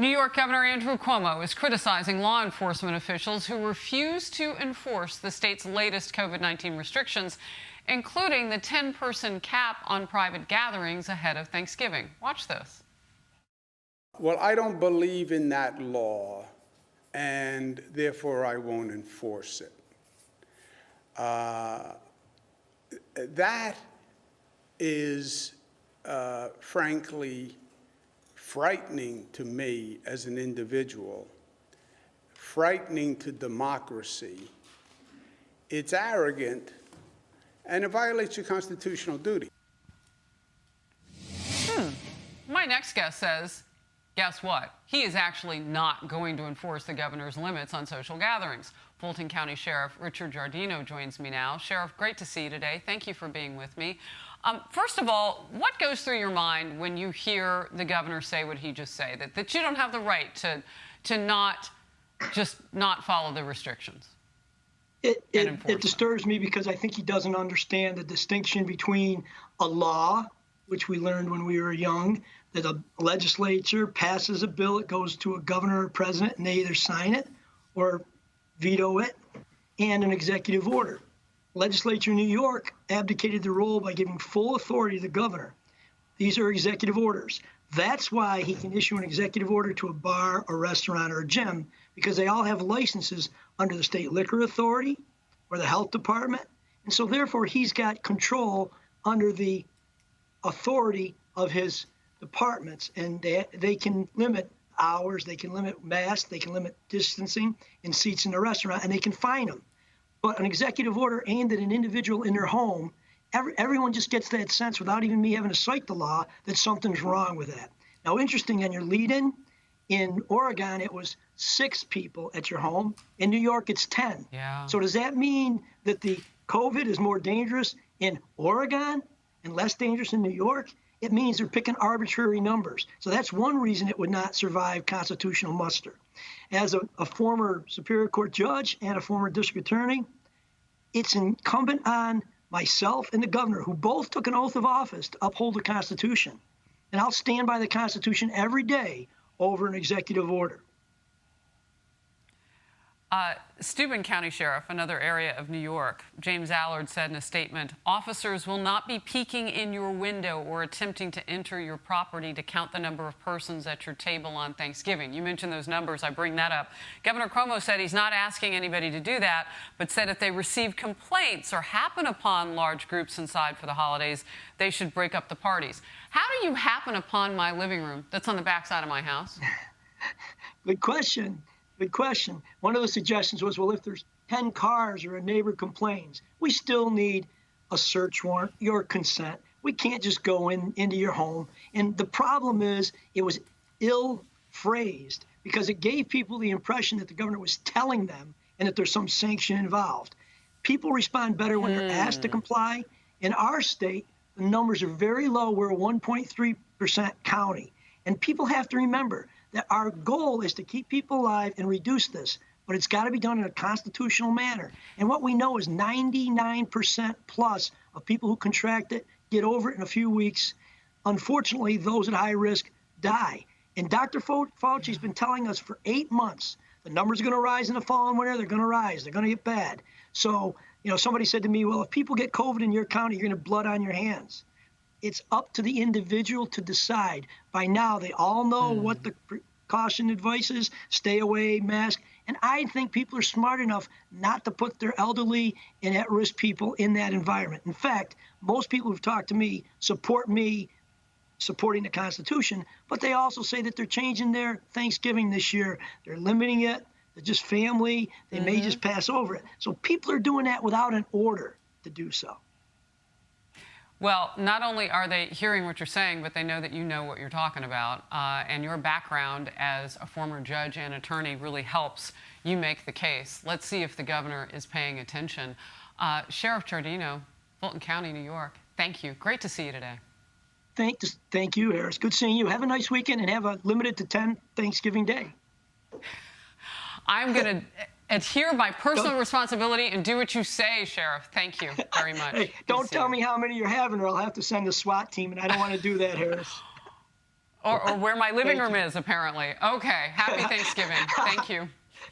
New York Governor Andrew Cuomo is criticizing law enforcement officials who refuse to enforce the state's latest COVID-19 restrictions, including the 10-person cap on private gatherings ahead of Thanksgiving. Watch this. Well, I don't believe in that law, and therefore I won't enforce it. That is, frankly, frightening to me as an individual, frightening to democracy. It's arrogant, and it violates your constitutional duty. My next guest says, guess what? He is actually not going to enforce the governor's limits on social gatherings. Fulton County Sheriff Richard Giardino joins me now. Sheriff, great to see you today. Thank you for being with me. First of all, what goes through your mind when you hear the governor say what he just said, that you don't have the right to not follow the restrictions? It disturbs me because I think he doesn't understand the distinction between a law, which we learned when we were young, that a legislature passes a bill, it goes to a governor or president, and they either sign it or veto it, and an executive order. Legislature in New York abdicated the role by giving full authority to the governor. These are executive orders. That's why he can issue an executive order to a bar, a restaurant, or a gym, because they all have licenses under the state liquor authority or the health department. And so therefore, he's got control under the authority of his departments, and they can limit hours, they can limit masks, they can limit distancing in seats in the restaurant, and they can fine them. But an executive order aimed at an individual in their home, everyone just gets that sense without even me having to cite the law that something's wrong with that. Now, interesting on your lead-in, in Oregon, it was 6 people at your home. In New York, it's 10. Yeah. So does that mean that the COVID is more dangerous in Oregon and less dangerous in New York? It means they're picking arbitrary numbers. So that's one reason it would not survive constitutional muster. As a former Superior Court judge and a former district attorney, it's incumbent on myself and the governor, who both took an oath of office, to uphold the Constitution. And I'll stand by the Constitution every day over an executive order. Steuben County Sheriff, another area of New York, James Allard said in a statement, officers will not be peeking in your window or attempting to enter your property to count the number of persons at your table on Thanksgiving. You mentioned those numbers. I bring that up. Governor Cuomo said he's not asking anybody to do that, but said if they receive complaints or happen upon large groups inside for the holidays, they should break up the parties. How do you happen upon my living room that's on the backside of my house? Good question. Good question. One of the suggestions was, well, if there's 10 cars or a neighbor complains, we still need a search warrant, your consent. We can't just go into your home. And the problem is it was ill-phrased because it gave people the impression that the governor was telling them and that there's some sanction involved. People respond better when they're asked to comply. In our state, the numbers are very low. We're a 1.3% county. And people have to remember that our goal is to keep people alive and reduce this, but it's got to be done in a constitutional manner. And what we know is 99% plus of people who contract it get over it in a few weeks. Unfortunately, those at high risk die. And Dr. Fauci's been telling us for 8 months, the numbers are going to rise in the fall and winter. They're going to rise. They're going to get bad. So, somebody said to me, well, if people get COVID in your county, you're going to have blood on your hands. It's up to the individual to decide. By now, they all know what the precaution advice is, stay away, mask. And I think people are smart enough not to put their elderly and at-risk people in that environment. In fact, most people who've talked to me support me supporting the Constitution, but they also say that they're changing their Thanksgiving this year. They're limiting it. They're just family. They may just pass over it. So people are doing that without an order to do so. Well, not only are they hearing what you're saying, but they know that you know what you're talking about. And your background as a former judge and attorney really helps you make the case. Let's see if the governor is paying attention. Sheriff Giardino, Fulton County, New York, thank you. Great to see you today. Thank you, Harris. Good seeing you. Have a nice weekend and have a limited to 10 Thanksgiving Day. I'm going to adhere by personal responsibility and do what you say, Sheriff. Thank you very much. Hey, don't tell me how many you're having or I'll have to send a SWAT team, and I don't want to do that, Harris. Or where my living Thank room you. is, apparently. Okay. Happy Thanksgiving. Thank you.